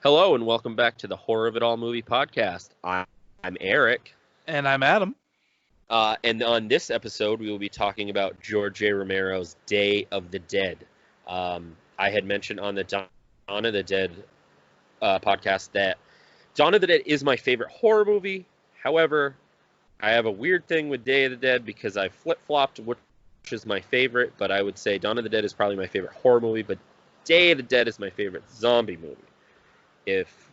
Hello and welcome back to the Horror of It All movie podcast. I'm Eric, And I'm Adam. and on this episode we will be talking about George A. Romero's Day of the Dead. I had mentioned on the Dawn of the Dead podcast that Dawn of the Dead is my favorite horror movie. However, I have a weird thing with Day of the Dead because I flip-flopped which is my favorite, but I would say Dawn of the Dead is probably my favorite horror movie, but Day of the Dead is my favorite zombie movie. If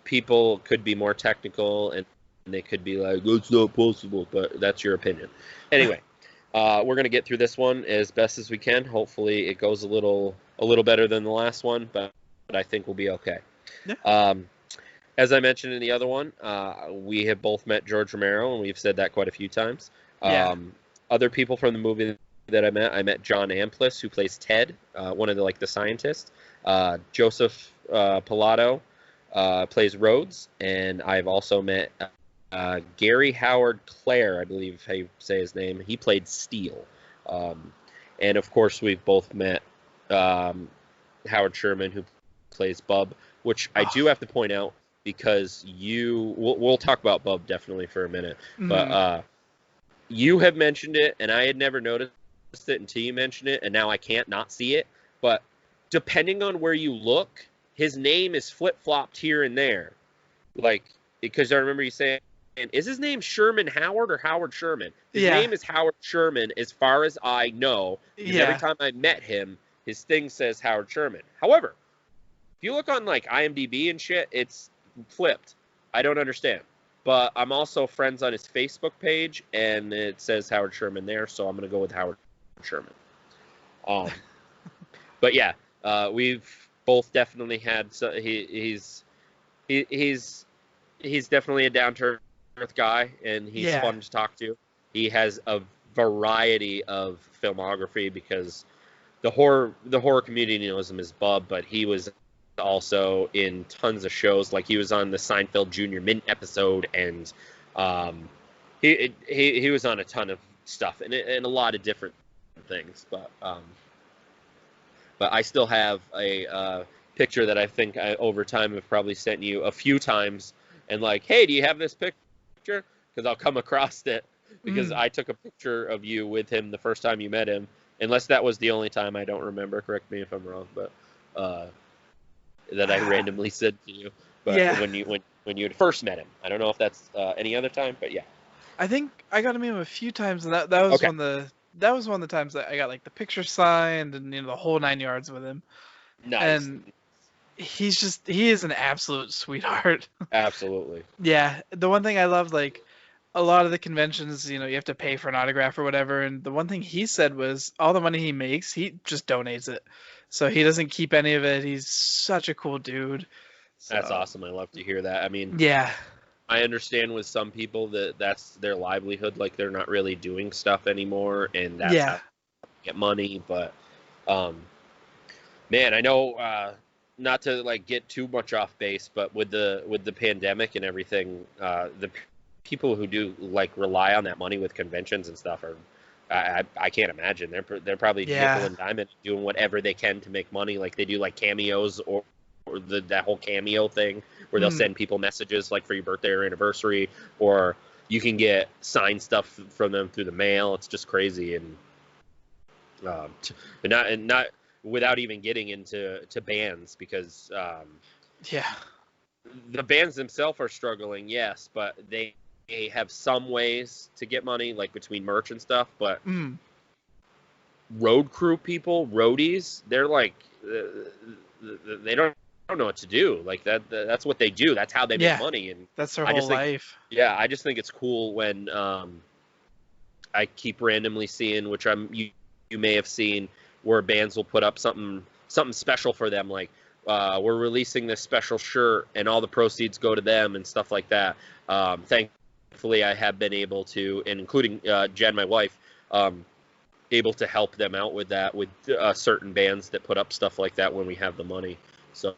people could be more technical and they could be like, it's not possible, but that's your opinion. Anyway, we're going to get through this one as best as we can. Hopefully it goes a little better than the last one, but I think we'll be okay. Yeah. As I mentioned in the other one, we have both met George Romero, and we've said that quite a few times. Yeah. Other people from the movie that I met John Amplis, who plays Ted, one of the scientists. Joseph Pilato plays Rhodes, and I've also met Gary Howard Clare, I believe how you say his name. He played Steele. And of course, we've both met Howard Sherman, who plays Bub, which I do have to point out because we'll talk about Bub definitely for a minute, but you have mentioned it, and I had never noticed it until you mentioned it, and now I can't not see it. But depending on where you look, his name is flip-flopped here and there. Because I remember you saying, is his name Sherman Howard or Howard Sherman? His name is Howard Sherman as far as I know. Because every time I met him, his thing says Howard Sherman. However, if you look on IMDb and shit, it's flipped. I don't understand. But I'm also friends on his Facebook page, and it says Howard Sherman there, so I'm going to go with Howard Sherman. But yeah, we've both definitely had. He's definitely a down to earth guy, and he's fun to talk to. He has a variety of filmography because the horror community knows him as Bub, but he was also in tons of shows. Like he was on the Seinfeld Junior Mint episode, and he was on a ton of stuff and a lot of different things. But I still have a picture that I think over time have probably sent you a few times, and hey, do you have this picture? Because I'll come across it because I took a picture of you with him the first time you met him. Unless that was the only time, I don't remember. Correct me if I'm wrong, but that I randomly said to you. But when you had first met him, I don't know if that's any other time, but yeah. I think I got to meet him a few times, and that was okay. one of the times that I got the picture signed and the whole 9 yards with him. Nice. And he is an absolute sweetheart. Absolutely. Yeah. The one thing I love, a lot of the conventions, you have to pay for an autograph or whatever. And the one thing he said was all the money he makes, he just donates it. So he doesn't keep any of it. He's such a cool dude. So. That's awesome. I love to hear that. I mean, yeah. I understand with some people that's their livelihood. They're not really doing stuff anymore, and that's how they get money. But, man, I know not to get too much off base, but with the pandemic and everything, the people who do rely on that money with conventions and stuff are I can't imagine they're probably nickel and diamond doing whatever they can to make money. They do cameos or that whole cameo thing where they'll send people messages for your birthday or anniversary, or you can get signed stuff from them through the mail. It's just crazy, and not without even getting into bands because the bands themselves are struggling, yes, but they have some ways to get money, between merch and stuff. But road crew people, roadies, they're they don't know what to do. That's what they do. That's how they make money, and that's their whole life. Yeah, I just think it's cool when I keep randomly seeing, which you may have seen, where bands will put up something special for them, we're releasing this special shirt and all the proceeds go to them and stuff like that. Thankfully, I have been able to, and including Jen, my wife, able to help them out with that, with certain bands that put up stuff like that when we have the money. So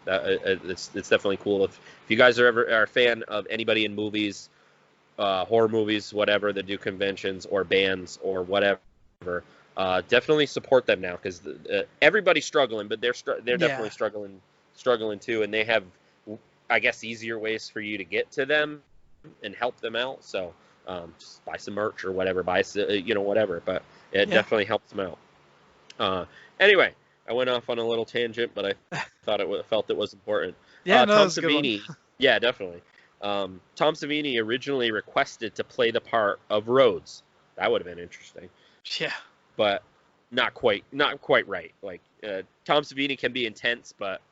it's definitely cool. If you guys are a fan of anybody in movies, horror movies, whatever, that do conventions or bands or whatever, definitely support them now, because everybody's struggling, but they're definitely struggling struggling too, and they have, I guess, easier ways for you to get to them and help them out. So just buy some merch or whatever, whatever. But it definitely helps them out. Anyway, I went off on a little tangent, but I felt it was important. Yeah, no, Tom that's a good one. Savini, yeah, definitely. Tom Savini originally requested to play the part of Rhodes. That would have been interesting. Yeah. But not quite right. Like Tom Savini can be intense, but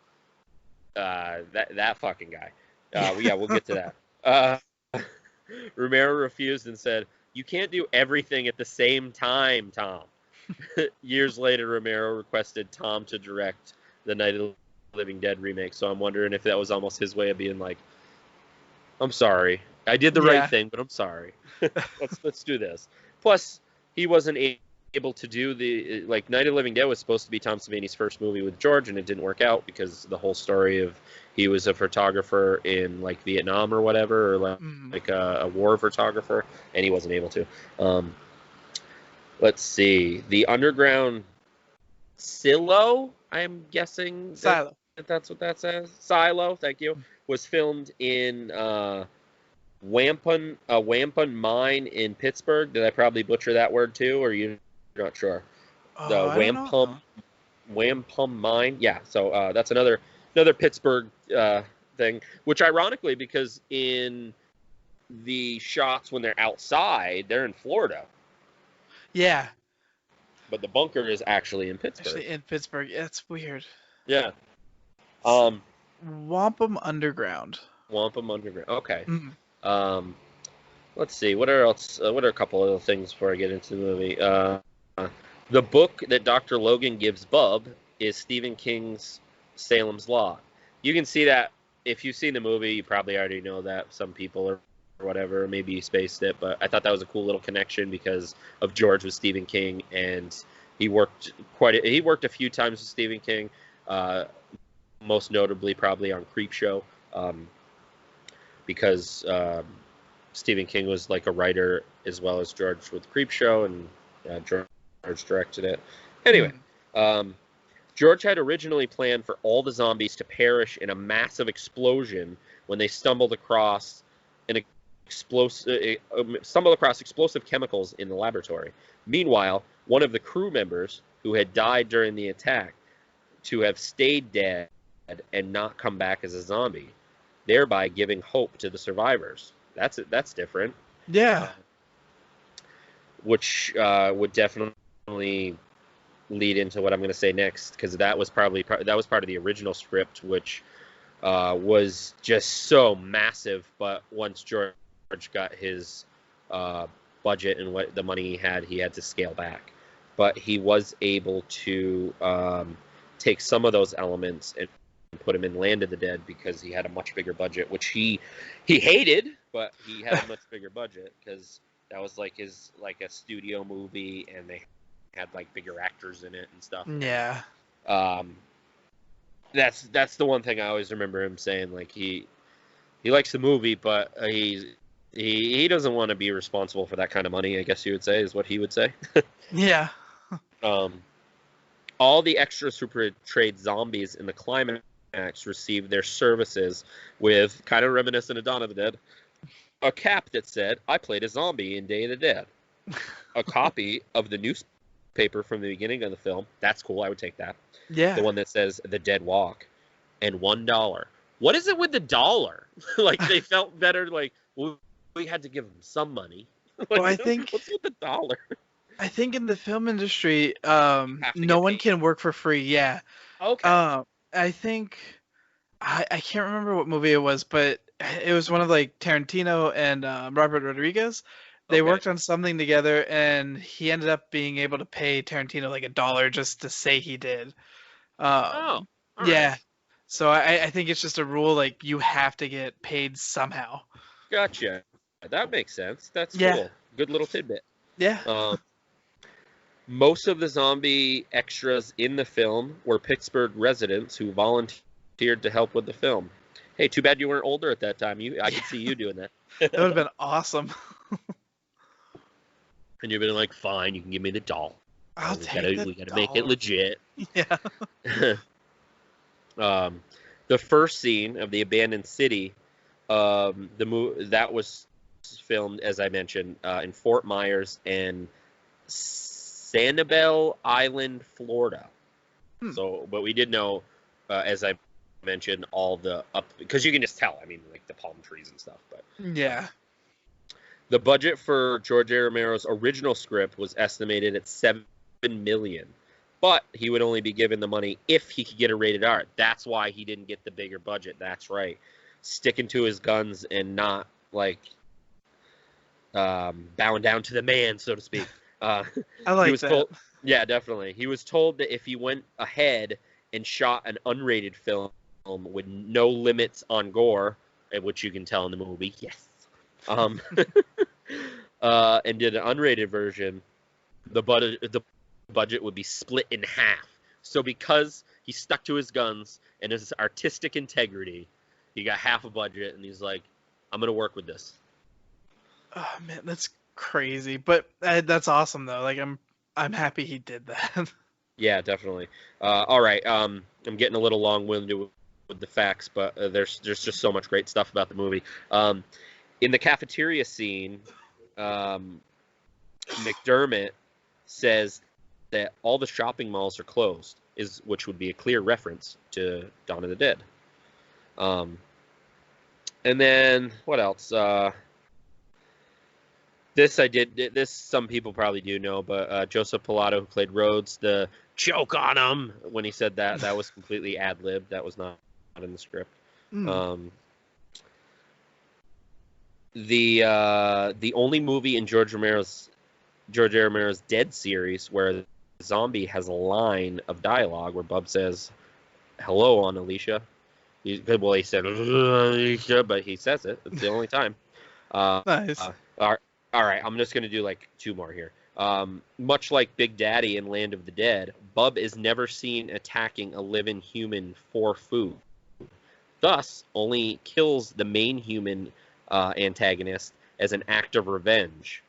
that fucking guy. We'll get to that. Romero refused and said, "You can't do everything at the same time, Tom." Years later, Romero requested Tom to direct the Night of the Living Dead remake. So I'm wondering if that was almost his way of being like, "I'm sorry, I did the right thing, but I'm sorry. let's do this." Plus, he wasn't able to do Night of the Living Dead was supposed to be Tom Savini's first movie with George, and it didn't work out because the whole story of he was a photographer in like Vietnam or whatever, or like a war photographer, and he wasn't able to. Let's see, the underground silo, I'm guessing that's what that says. Silo, thank you. Was filmed in Wampum Mine in Pittsburgh. Did I probably butcher that word too, or you're not sure? The Wampum Mine. Yeah, so that's another Pittsburgh thing, which ironically, because in the shots when they're outside, they're in Florida. Yeah. But the bunker is actually in Pittsburgh. Actually in Pittsburgh. Yeah, it's weird. Yeah. Wampum Underground. Wampum Underground. Okay. Mm-hmm. Let's see. What are a couple of things before I get into the movie? The book that Dr. Logan gives Bub is Stephen King's Salem's Lot. You can see that if you've seen the movie. You probably already know that. Some people or whatever, maybe you spaced it, but I thought that was a cool little connection because of George with Stephen King, and he worked a few times with Stephen King, most notably probably on Creepshow, because Stephen King was like a writer as well as George with Creepshow, and George directed it. Anyway, George had originally planned for all the zombies to perish in a massive explosion when they stumbled across explosive chemicals in the laboratory. Meanwhile, one of the crew members who had died during the attack to have stayed dead and not come back as a zombie, thereby giving hope to the survivors. That's different. Yeah. Which would definitely lead into what I'm going to say next, because that was part of the original script, which was just so massive. But once George got his budget and what the money he had to scale back. But he was able to take some of those elements and put them in Land of the Dead because he had a much bigger budget, which he hated, but he had a much bigger budget because that was like a studio movie, and they had like bigger actors in it and stuff. Yeah. That's the one thing I always remember him saying. Like he likes the movie, but he doesn't want to be responsible for that kind of money, I guess you would say, is what he would say. Yeah. All the extras who portrayed zombies in the climax received their services with, kind of reminiscent of Dawn of the Dead, a cap that said, "I played a zombie in Day of the Dead." A copy of the newspaper from the beginning of the film. That's cool. I would take that. Yeah. The one that says The Dead Walk. And $1. What is it with the dollar? Like, they felt better, like, well, we had to give them some money. Like, well, I think... What's with the dollar? I think in the film industry, no one can work for free. Yeah. Okay. I think... I can't remember what movie it was, but it was one of, like, Tarantino and Robert Rodriguez. They worked on something together, and he ended up being able to pay Tarantino, like, $1 just to say he did. All yeah. right. So I think it's just a rule, like, you have to get paid somehow. Gotcha. That makes sense. That's Yeah. cool. Good little tidbit. Yeah. Most of the zombie extras in the film were Pittsburgh residents who volunteered to help with the film. Hey, too bad you weren't older at that time. I could see you doing that. That would have been awesome. And you've been like, fine, you can give me the doll. We gotta make it legit. Yeah. The first scene of the abandoned city, that was filmed, as I mentioned, in Fort Myers and Sanibel Island, Florida. Hmm. So, but we did know, as I mentioned, all the up because you can just tell. I mean, like the palm trees and stuff. But Yeah. the budget for George A. Romero's original script was estimated at $7 million, but he would only be given the money if he could get a rated R. That's why he didn't get the bigger budget. That's right, sticking to his guns and not like bowing down to the man, so to speak. I He like was that. told, yeah, definitely. He was told that if he went ahead and shot an unrated film with no limits on gore, which you can tell in the movie, yes, um, and did an unrated version, the budget would be split in half. So because he stuck to his guns and his artistic integrity, he got half a budget, and he's like, "I'm gonna work with this." Oh man, that's crazy. But that's awesome though. Like I'm happy he did that. Yeah, definitely. All right. I'm getting a little long-winded with the facts, but there's just so much great stuff about the movie. In the cafeteria scene, McDermott says that all the shopping malls are closed, which would be a clear reference to Dawn of the Dead. And then what else? This some people probably do know, but Joseph Pilato, who played Rhodes, the choke on him when he said that was completely ad-libbed. That was not in the script. Mm. The only movie in George A. Romero's Dead series where the zombie has a line of dialogue where Bub says, "Hello, Aunt Alicia." He said Alicia, but he says it. It's the only time. Nice. All right, I'm just going to do like two more here. Much like Big Daddy in Land of the Dead, Bub is never seen attacking a living human for food. Thus, only kills the main human antagonist as an act of revenge.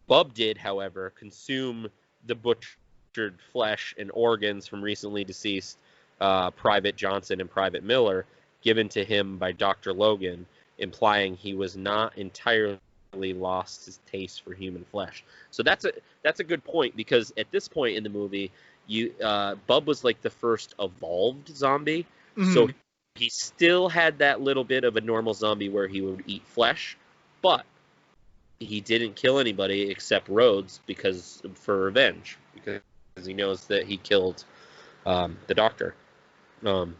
Bub did, however, consume the butchered flesh and organs from recently deceased Private Johnson and Private Miller, given to him by Dr. Logan, implying he was not entirely lost his taste for human flesh. So that's a good point, because at this point in the movie, Bub was like the first evolved zombie, so he still had that little bit of a normal zombie where he would eat flesh, but he didn't kill anybody except Rhodes for revenge, because he knows that he killed the doctor. And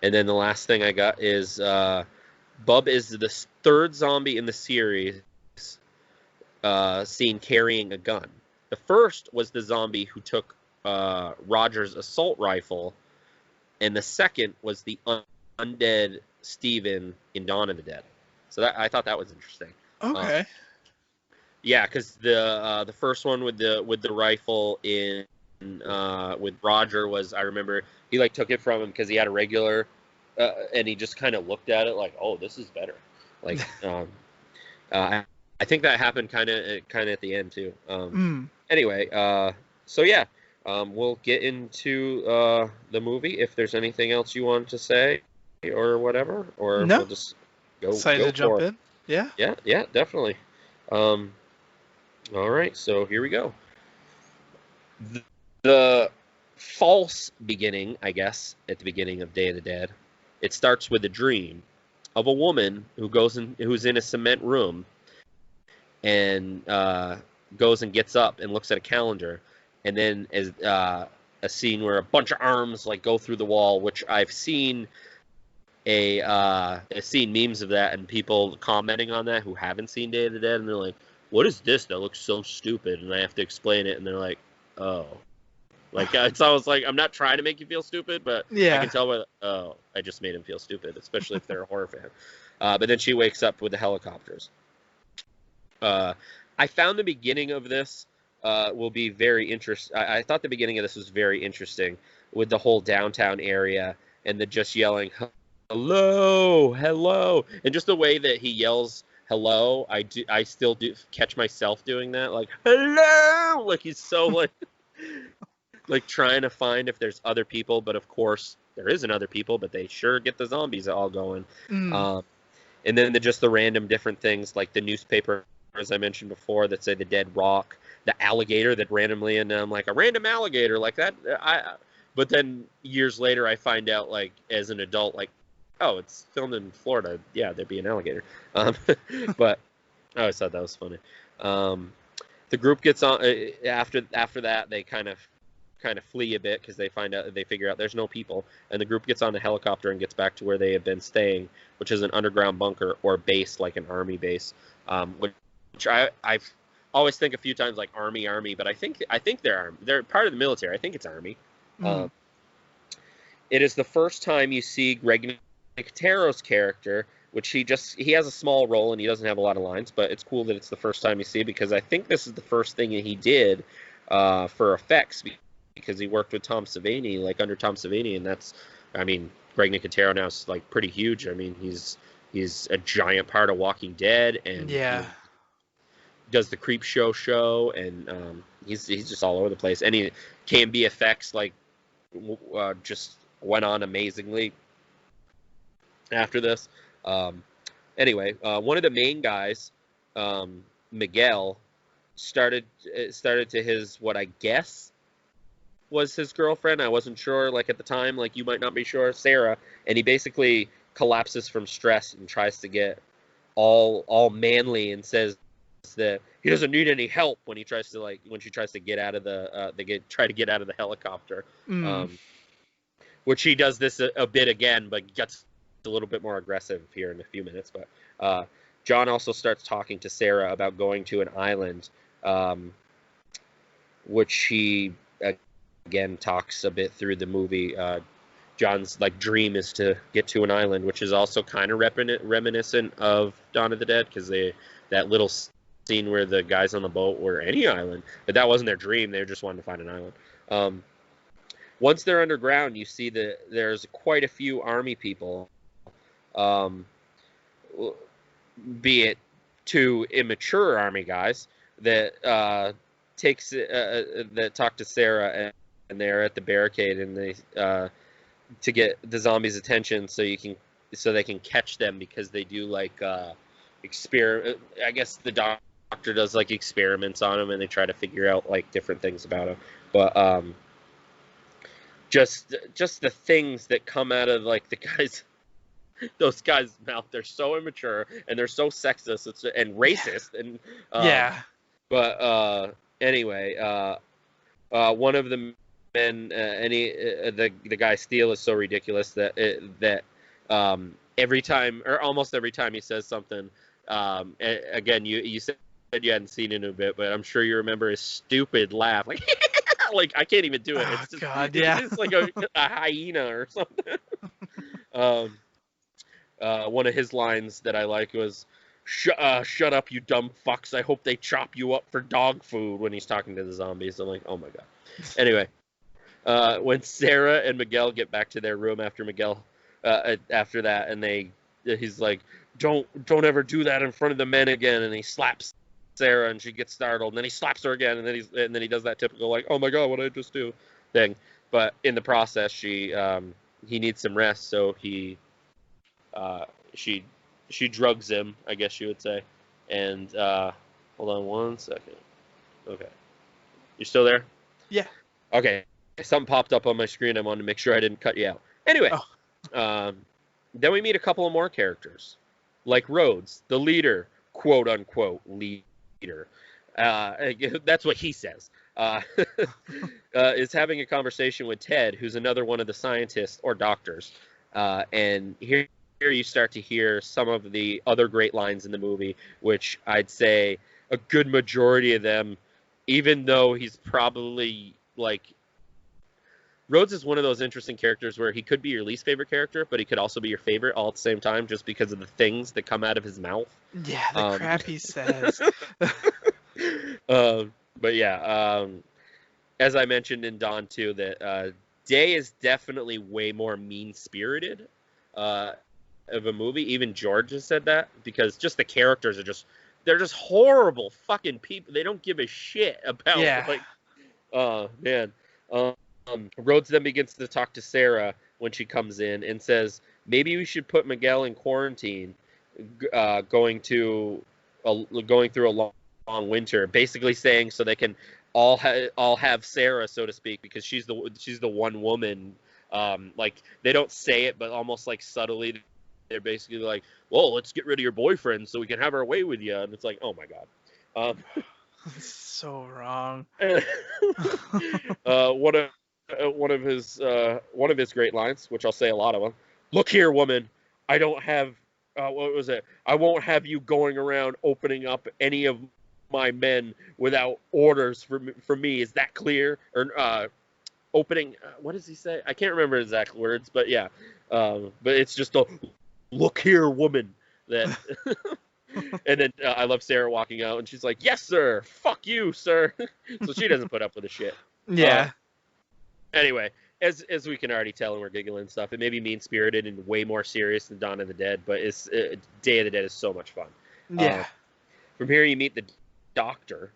then the last thing I got is Bub is the third zombie in the series seen carrying a gun. The first was the zombie who took Roger's assault rifle, and the second was the undead Steven in Dawn of the Dead. So I thought that was interesting. Okay. Yeah, because the first one with the rifle with Roger was, I remember he like took it from him because he had a regular, and he just kind of looked at it like, oh, this is better. Like, I think that happened kind of at the end too. Anyway, so yeah, we'll get into the movie. If there's anything else you want to say or whatever, or No. we'll just go. Excited to jump in. Yeah. Yeah, definitely. All right, so here we go. The false beginning, I guess, at the beginning of Day of the Dead, it starts with a dream of a woman who's in a cement room and goes and gets up and looks at a calendar, and then as a scene where a bunch of arms like go through the wall, which I've seen seen memes of that and people commenting on that who haven't seen Day of the Dead, and they're like, "What is this? That looks so stupid," and I have to explain it, and they're like, "Oh." Like, it's always like, I'm not trying to make you feel stupid, but Yeah. I can tell I just made him feel stupid, especially if they're a horror fan. But then she wakes up with the helicopters. I found the beginning of this will be very interesting. I thought the beginning of this was very interesting with the whole downtown area and the just yelling, "Hello, hello," and just the way that he yells hello. I still do catch myself doing that, like, "Hello," like he's so like trying to find if there's other people, but of course there isn't other people, but they sure get the zombies all going. Mm. And then just the random different things like the newspaper, as I mentioned before, that say the dead rock, the alligator that randomly, and I'm like, a random alligator like that. But then years later, I find out, like, as an adult, like, oh, it's filmed in Florida. Yeah, there'd be an alligator. But I always thought that was funny. The group gets on after that. They kind of flee a bit because they figure out there's no people, and the group gets on the helicopter and gets back to where they have been staying, which is an underground bunker or base, like an army base. Which I've always think a few times like army, but I think they're part of the military. I think it's army. Mm. It is the first time you see Greg Nicotero's character, which he has a small role and he doesn't have a lot of lines, but it's cool that it's the first time you see, because I think this is the first thing that he did for effects, because he worked with Tom Savini, like under Tom Savini, and that's, I mean, Greg Nicotero now is like pretty huge. I mean, he's a giant part of Walking Dead, and Yeah. does the Creep Show, and he's just all over the place. And he can be effects, like just went on amazingly after this. Anyway, one of the main guys, Miguel, started to his, what I guess was his girlfriend. I wasn't sure, like, at the time, like, you might not be sure, Sarah, and he basically collapses from stress and tries to get all manly and says that he doesn't need any help when she tries to get out of the helicopter. Mm. Which he does this a bit again, but gets a little bit more aggressive here in a few minutes. But John also starts talking to Sarah about going to an island, which he again talks a bit through the movie. John's like dream is to get to an island, which is also kind of reminiscent of Dawn of the Dead, because that little scene where the guys on the boat were any island, but that wasn't their dream. They just wanted to find an island. Once they're underground, you see that there's quite a few army people, be it two immature army guys that that talk to Sarah, and they're at the barricade, and they to get the zombies' attention so they can catch them, because they do like experiment. I guess the doctor does like experiments on them, and they try to figure out like different things about them. But just the things that come out of like those guys' mouth, they're so immature and they're so sexist and racist, and Yeah. But anyway, one of the men, the guy Steele, is so ridiculous that every time, or almost every time, he says something. Again, you said you hadn't seen it in a bit, but I'm sure you remember his stupid laugh, like like I can't even do it. It's just, God, yeah. It's like a hyena or something. One of his lines that I like was, shut up, you dumb fucks. I hope they chop you up for dog food, when he's talking to the zombies. I'm like, oh my god. Anyway, when Sarah and Miguel get back to their room after that, and he's like, don't ever do that in front of the men again, and he slaps Sarah, and she gets startled, and then he slaps her again, and then he does that typical like, oh my god, what did I just do thing. But in the process, he needs some rest, so she drugs him, I guess you would say. And hold on one second. Okay, you still there? Yeah. Okay, something popped up on my screen. I wanted to make sure I didn't cut you out. Anyway, then we meet a couple of more characters, like Rhodes, the leader, quote unquote leader. That's what he says. Is having a conversation with Ted, who's another one of the scientists or doctors, and here you start to hear some of the other great lines in the movie, which I'd say a good majority of them, even though he's probably like, Rhodes is one of those interesting characters where he could be your least favorite character, but he could also be your favorite all at the same time, just because of the things that come out of his mouth. Yeah, the crap he says. But yeah, as I mentioned in Dawn 2, that Day is definitely way more mean-spirited of a movie. Even George has said that, because just the characters they're just horrible fucking people. They don't give a shit about like, oh man. Rhodes then begins to talk to Sarah, when she comes in and says, maybe we should put Miguel in quarantine, going through a long winter, basically saying so they can all have Sarah, so to speak, because she's the one woman. Like they don't say it, but almost like subtly, they're basically like, well, let's get rid of your boyfriend so we can have our way with you, and it's like, oh my god. So wrong. One of one of his great lines, which I'll say a lot of them. Look here, woman. I don't have what was it? I won't have you going around opening up any of my men without orders from me. Is that clear? Or opening. What does he say? I can't remember exact words, but yeah. But it's just a look here, woman. That. And then I love Sarah walking out, and she's like, "Yes, sir. Fuck you, sir." So she doesn't put up with the shit. Yeah. Anyway, as we can already tell, and we're giggling and stuff, it may be mean spirited and way more serious than Dawn of the Dead, but it's Day of the Dead is so much fun. Yeah. From here, you meet the doctor,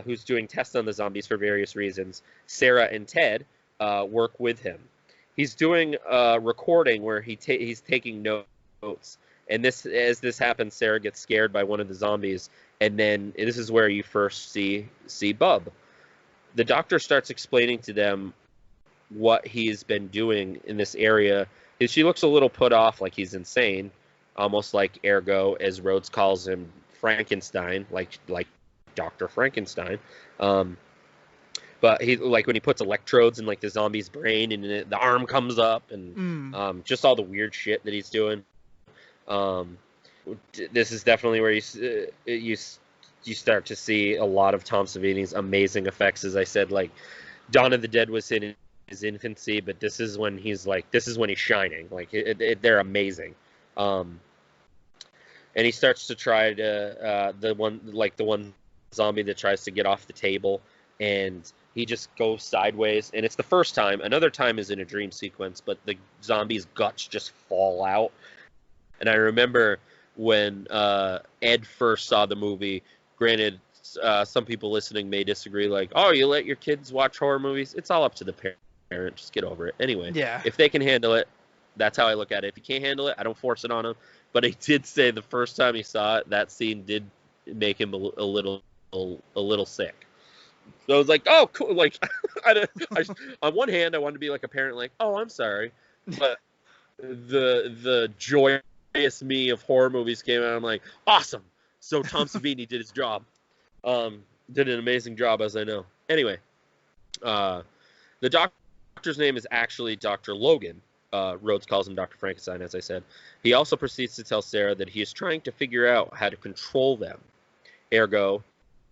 who's doing tests on the zombies for various reasons. Sarah and Ted work with him. He's doing a recording where he's taking notes. And as this happens, Sarah gets scared by one of the zombies, and then this is where you first see Bub. The doctor starts explaining to them what he's been doing in this area. She looks a little put off, like he's insane, almost like Ergo, as Rhodes calls him, Frankenstein, like Dr. Frankenstein. But he, like, when he puts electrodes in like the zombie's brain, and the arm comes up, and just all the weird shit that he's doing. This is definitely where you start to see a lot of Tom Savini's amazing effects. As I said, like Dawn of the Dead was in his infancy, but this is when he's shining. Like they're amazing. And he starts to try to the one zombie that tries to get off the table, and he just goes sideways. And it's the first time. Another time is in a dream sequence, but the zombie's guts just fall out. And I remember when Ed first saw the movie, granted, some people listening may disagree, like, oh, you let your kids watch horror movies? It's all up to the parent. Just get over it. Anyway, Yeah. If they can handle it, that's how I look at it. If you can't handle it, I don't force it on them. But he did say the first time he saw it, that scene did make him a little sick. So I was like, oh, cool. Like, on one hand, I wanted to be like a parent, like, oh, I'm sorry. But the joy me of horror movies came out, I'm like, awesome. So Tom Savini did his job. Did an amazing job, as I know. Anyway, the doctor's name is actually Dr. Logan. Rhodes calls him Dr. Frankenstein, as I said. He also proceeds to tell Sarah that he is trying to figure out how to control them. Ergo,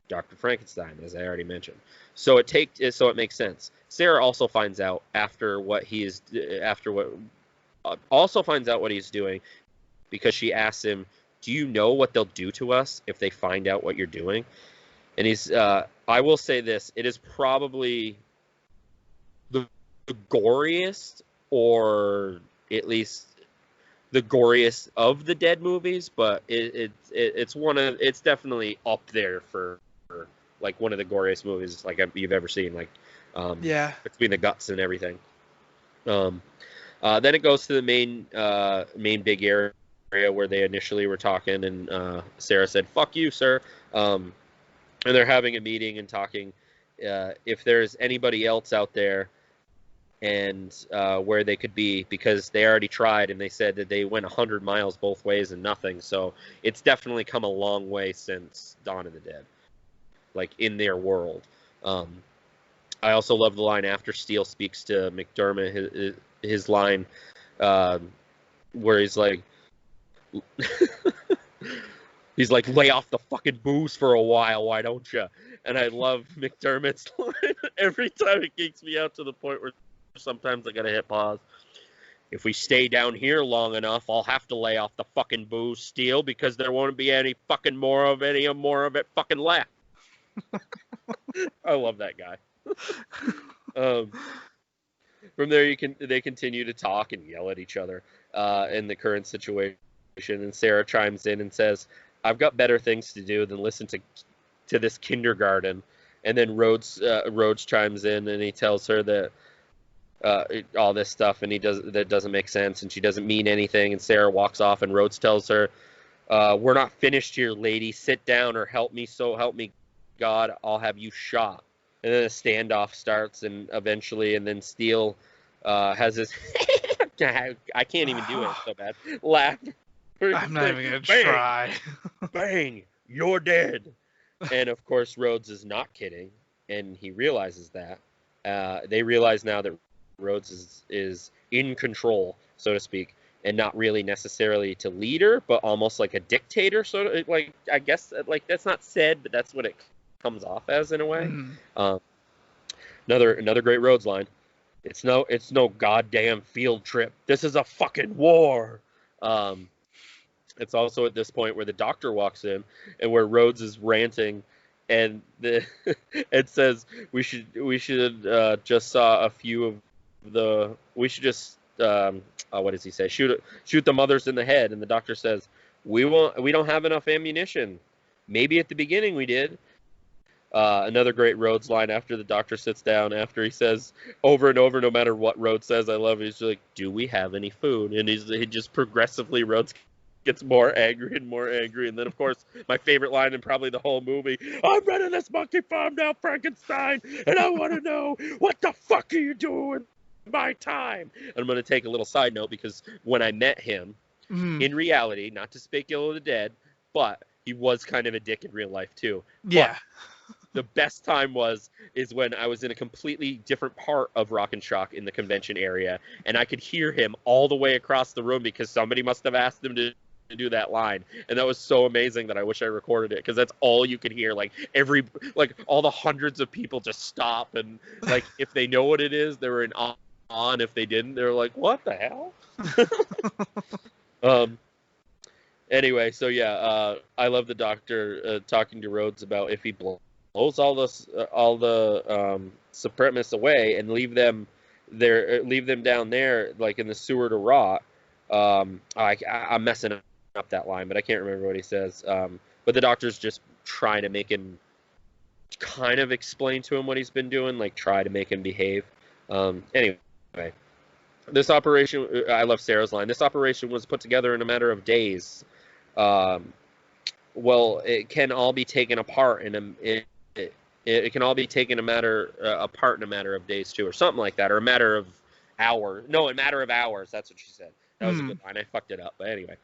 Dr. Frankenstein, as I already mentioned. So it makes sense. Sarah also finds out what he's doing, because she asks him, do you know what they'll do to us if they find out what you're doing? And I will say this, it is probably the goriest, or at least the goriest of the Dead movies, but it's definitely up there for like one of the goriest movies like you've ever seen, like between the guts and everything. Then it goes to the main big area where they initially were talking, and Sarah said, fuck you, sir. And they're having a meeting and talking if there's anybody else out there, and where they could be, because they already tried, and they said that they went 100 miles both ways and nothing. So it's definitely come a long way since Dawn of the Dead, like in their world. I also love the line after Steele speaks to McDermott, his line where he's like, lay off the fucking booze for a while, why don't you? And I love McDermott's line every time. It geeks me out to the point where sometimes I gotta hit pause. If we stay down here long enough, I'll have to lay off the fucking booze, Steele, because there won't be any more of it fucking left. I love that guy. From there, they continue to talk and yell at each other in the current situation. And Sarah chimes in and says, I've got better things to do than listen to this kindergarten. And then Rhodes chimes in, and he tells her that all this stuff, and that doesn't make sense, and she doesn't mean anything. And Sarah walks off, and Rhodes tells her, "We're not finished here, lady. Sit down, or help me, so help me God, I'll have you shot." And then a standoff starts, and eventually, and then Steele has this I can't even do it, it's so bad. Laugh. I'm not even gonna try. Bang! You're dead. And of course, Rhodes is not kidding, and he realizes that. They realize now that Rhodes is in control, so to speak, and not really necessarily to lead her, but almost like a dictator. Sort of like, I guess, like that's not said, but that's what it comes off as in a way. Another great Rhodes line. It's no goddamn field trip. This is a fucking war. It's also at this point where the doctor walks in and where Rhodes is ranting, and it says we should just saw a few of the we should just what does he say? Shoot the mothers in the head, and the doctor says we don't have enough ammunition. Maybe at the beginning we did. Another great Rhodes line after the doctor sits down, after he says over and over, no matter what Rhodes says, I love it. He's like, do we have any food? And he just progressively, Rhodes gets more angry and more angry. And then, of course, my favorite line in probably the whole movie, I'm running this monkey farm now, Frankenstein, and I want to know, what the fuck are you doing with my time? And I'm going to take a little side note, because when I met him, in reality, not to speak ill of the dead, but he was kind of a dick in real life, too. Yeah. But the best time is when I was in a completely different part of Rock and Shock in the convention area, and I could hear him all the way across the room because somebody must have asked him to do that line, and that was so amazing that I wish I recorded it, because that's all you could hear. Like all the hundreds of people just stop, and like if they know what it is, they were in on. If they didn't, they were like, "What the hell?" Anyway, so yeah, I love the doctor talking to Rhodes about if he blows all the supremacists away and leave them down there, like in the sewer to rot. I'm messing up that line, but I can't remember what he says. But the doctor's just trying to make him kind of explain to him what he's been doing, like try to make him behave. Anyway, this operation, I love Sarah's line. This operation was put together in a matter of days. Well, it can all be taken apart it can all be taken apart in a matter of days too, or something like that, or a matter of hours. No, a matter of hours. That's what she said. That was a good line. I fucked it up, but anyway.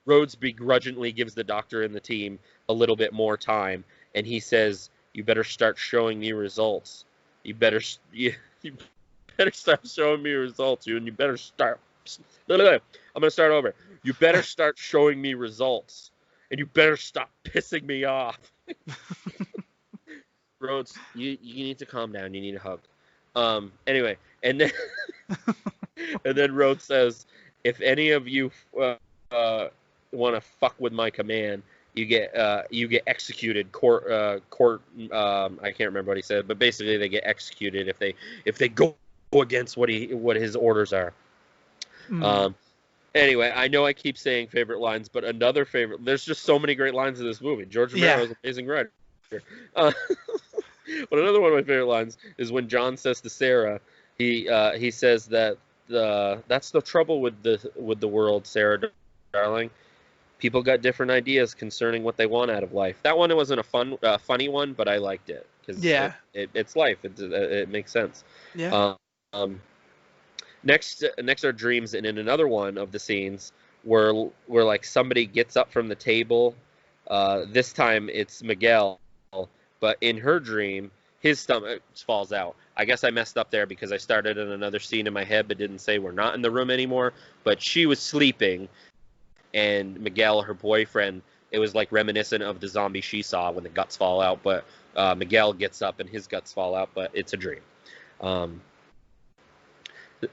Rhodes begrudgingly gives the doctor and the team a little bit more time, and he says, "You better start showing me results. You better start showing me results. And you better start." I'm gonna start over. You better start showing me results, and you better stop pissing me off. Rhodes, you need to calm down. You need a hug. Anyway, and then Rhodes says, if any of you want to fuck with my command, you get executed. Court. I can't remember what he said, but basically they get executed if they go against what his orders are. Anyway, I know I keep saying favorite lines, but another favorite. There's just so many great lines in this movie. George Romero is an amazing writer. But another one of my favorite lines is when John says to Sarah, he says that that's the trouble with the world, Sarah, darling. People got different ideas concerning what they want out of life. That one wasn't a funny one, but I liked it because it's life. It makes sense. Yeah. Next are dreams, and in another one of the scenes where like somebody gets up from the table. This time it's Miguel. But in her dream, his stomach falls out. I guess I messed up there because I started in another scene in my head but didn't say we're not in the room anymore. But she was sleeping, and Miguel, her boyfriend, it was like reminiscent of the zombie she saw when the guts fall out. But Miguel gets up and his guts fall out, but it's a dream.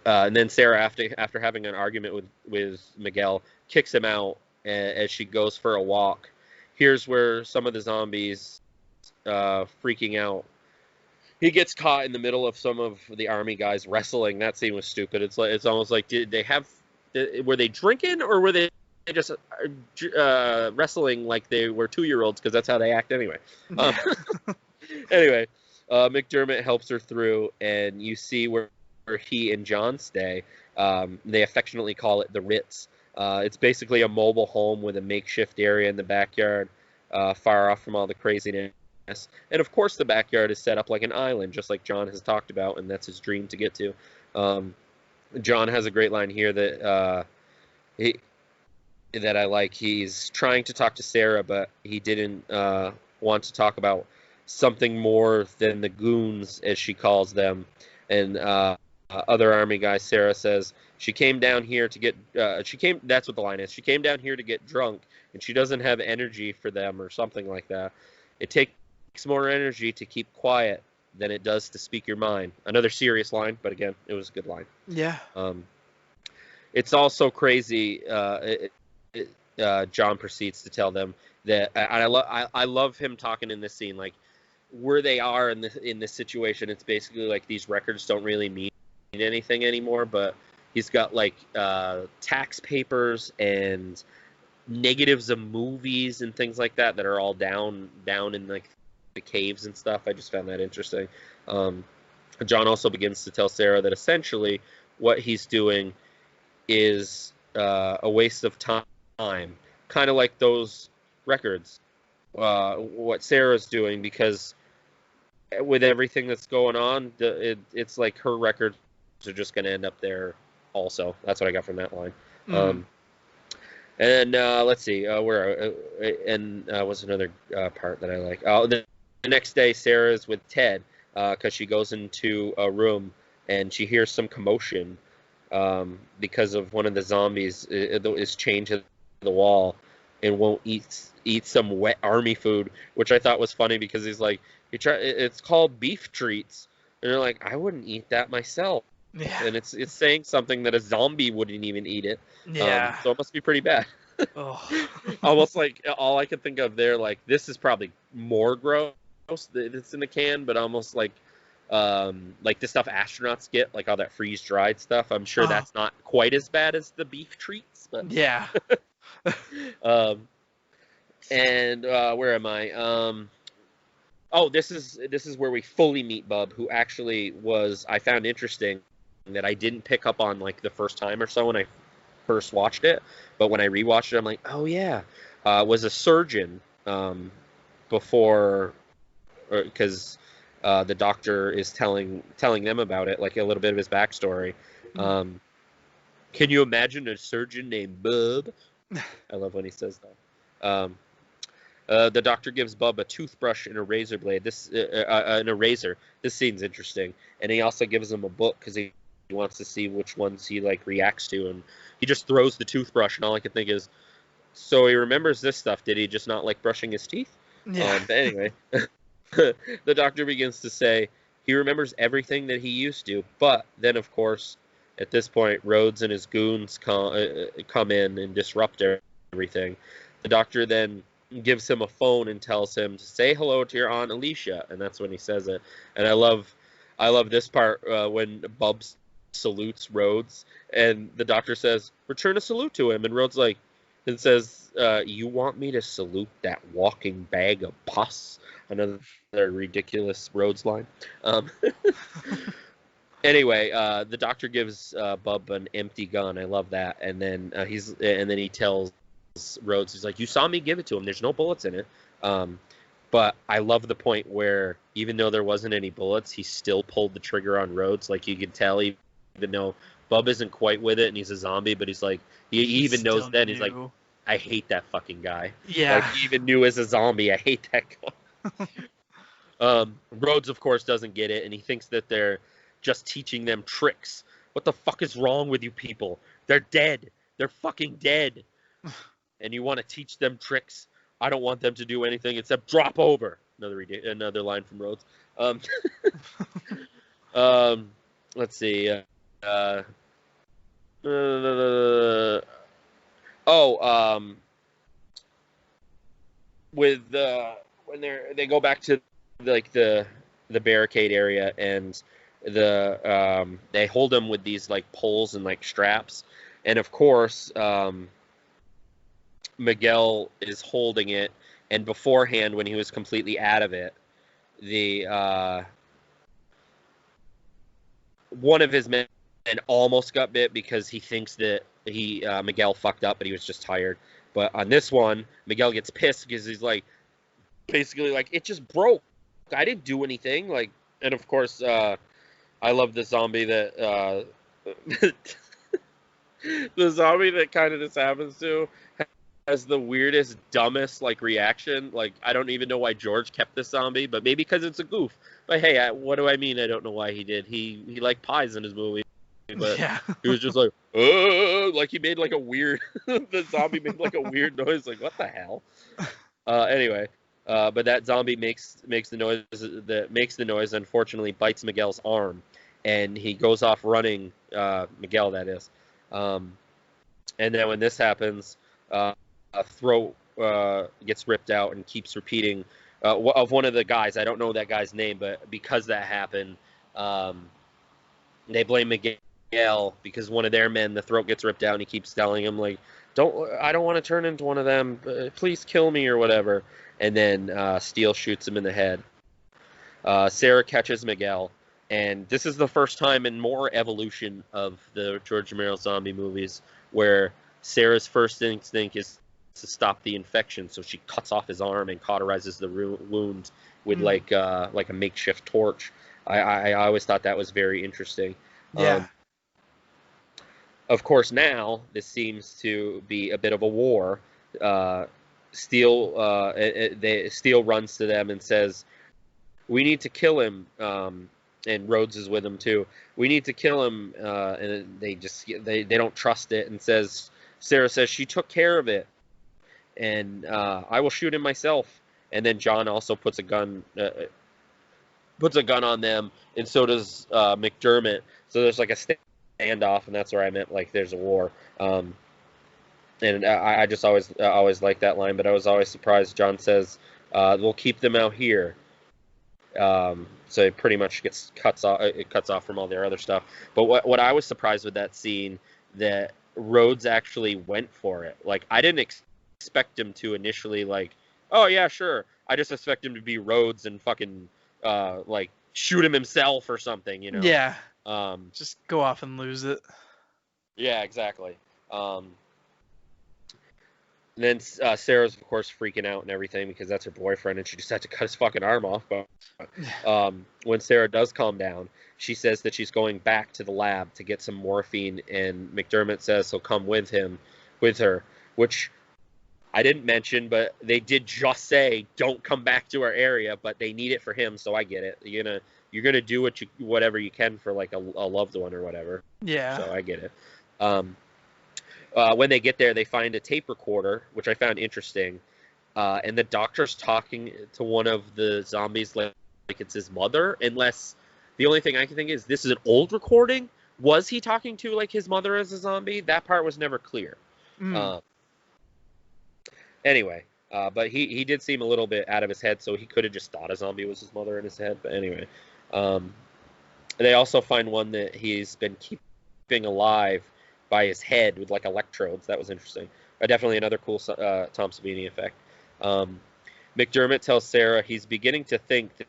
And then Sarah, after having an argument with Miguel, kicks him out as she goes for a walk. Here's where some of the zombies freaking out. He gets caught in the middle of some of the army guys wrestling. That scene was stupid. It's almost like, were they drinking or were they just wrestling like they were 2-year-olds, because that's how they act anyway. Anyway, McDermott helps her through, and you see where he and John stay. They affectionately call it the Ritz. It's basically a mobile home with a makeshift area in the backyard, far off from all the craziness. And of course, the backyard is set up like an island, just like John has talked about, and that's his dream to get to. John has a great line here that I like. He's trying to talk to Sarah, but he didn't want to talk about something more than the goons, as she calls them. And other army guy, Sarah, says she came down here to get. That's what the line is. She came down here to get drunk, and she doesn't have energy for them, or something like that. It takes more energy to keep quiet than it does to speak your mind. Another serious line, but again, it was a good line. Yeah. It's also crazy. John proceeds to tell them that I love him talking in this scene, like where they are in this situation. It's basically like these records don't really mean anything anymore, but he's got like tax papers and negatives of movies and things like that are all down in like the caves and stuff. I just found that interesting. John also begins to tell Sarah that essentially what he's doing is a waste of time, kind of like those records. What Sarah's doing, because with everything that's going on, it's like her records are just going to end up there also. That's what I got from that line. And let's see, what's another part that I like? Oh, the next day, Sarah's with Ted because she goes into a room and she hears some commotion because of one of the zombies is chained to the wall and won't eat some wet army food, which I thought was funny because he's like, it's called beef treats, and they're like, I wouldn't eat that myself. Yeah. And it's saying something that a zombie wouldn't even eat it. Yeah. So it must be pretty bad. Oh. Almost like all I could think of there, like this is probably more gross that's in the can, but almost like the stuff astronauts get, like all that freeze dried stuff. I'm sure that's not quite as bad as the beef treats, but yeah. And where am I? This is where we fully meet Bub, who actually I found interesting that I didn't pick up on like the first time or so when I first watched it, but when I rewatched it, I'm like, oh yeah, was a surgeon before, because the doctor is telling them about it, like a little bit of his backstory. Can you imagine a surgeon named Bub? I love when he says that. The doctor gives Bub a toothbrush and a razor blade. An eraser. This scene's interesting, and he also gives him a book because he wants to see which ones he like reacts to, and he just throws the toothbrush, and all I can think is, so he remembers this stuff. Did he just not like brushing his teeth? Yeah. But anyway, the doctor begins to say he remembers everything that he used to, but then of course, at this point, Rhodes and his goons come in and disrupt everything. The doctor then gives him a phone and tells him to say hello to your Aunt Alicia, and that's when he says it. And I love this part when Bub salutes Rhodes, and the doctor says, "Return a salute to him," and Rhodes says, "You want me to salute that walking bag of pus?" Another ridiculous Rhodes line. Anyway, the doctor gives Bub an empty gun. I love that. And then he tells Rhodes, he's like, "You saw me give it to him. There's no bullets in it." But I love the point where even though there wasn't any bullets, he still pulled the trigger on Rhodes. Like you could tell, even though Bub isn't quite with it and he's a zombie, but he's like, he even knows then. He's like, I hate that fucking guy. Yeah. Like he even knew as a zombie, I hate that guy. Rhodes, of course, doesn't get it, and he thinks that they're just teaching them tricks. What the fuck is wrong with you people? They're dead. They're fucking dead. And you want to teach them tricks? I don't want them to do anything except drop over. Another line from Rhodes. Let's see. With when they go back to like the barricade area, and they hold them with these like poles and like straps, and of course Miguel is holding it, and beforehand when he was completely out of it, the one of his men almost got bit because he thinks that Miguel fucked up, but he was just tired. But on this one, Miguel gets pissed because he's like, basically like, it just broke. I didn't do anything. Like, and of course, I love the zombie that the zombie that kind of this happens to has the weirdest, dumbest like reaction. Like, I don't even know why George kept the zombie, but maybe because it's a goof. But hey, what do I mean? I don't know why he did. He liked pies in his movie, but Yeah. he was just like he made like a weird. The zombie made like a weird noise. Like, what the hell? Anyway, but that zombie makes the noise. Unfortunately, bites Miguel's arm, and he goes off running. Miguel, that is. And then when this happens, a throat gets ripped out and keeps repeating of one of the guys. I don't know that guy's name, but because that happened, they blame Miguel because one of their men, the throat gets ripped out, and he keeps telling him like, I don't want to turn into one of them. Please kill me or whatever. And then Steele shoots him in the head. Sarah catches Miguel. And this is the first time in more evolution of the George Romero zombie movies where Sarah's first instinct is to stop the infection. So she cuts off his arm and cauterizes the wound with like a makeshift torch. I always thought that was very interesting. Yeah. Of course, now this seems to be a bit of a war. Steele runs to them and says, "We need to kill him." And Rhodes is with him too. We need to kill him, and they don't trust it. And Sarah says she took care of it, and I will shoot him myself. And then John also puts a gun on them, and so does McDermott. So there's like a standoff, and that's where I meant like there's a war. And I just always like that line, but I was always surprised. John says, "We'll keep them out here." So it pretty much cuts off from all their other stuff. But what I was surprised with that scene, that Rhodes actually went for it. Like, I didn't expect him to initially like, oh yeah, sure. I just expect him to be Rhodes and fucking like shoot him himself or something, you know? Yeah. Just go off and lose it. Yeah, exactly. And then Sarah's, of course, freaking out and everything because that's her boyfriend, and she just had to cut his fucking arm off. But when Sarah does calm down, she says that she's going back to the lab to get some morphine, and McDermott says he'll come with her, which I didn't mention, but they did just say don't come back to our area, but they need it for him, so I get it. You're gonna do whatever you can for like a loved one or whatever. Yeah. So I get it. When they get there, they find a tape recorder, which I found interesting. And the doctor's talking to one of the zombies like it's his mother, unless the only thing I can think is this is an old recording. Was he talking to like his mother as a zombie? That part was never clear. Anyway, but he did seem a little bit out of his head, so he could have just thought a zombie was his mother in his head. But anyway, they also find one that he's been keeping alive by his head with like electrodes. That was interesting. Definitely another cool Tom Savini effect. McDermott tells Sarah he's beginning to think that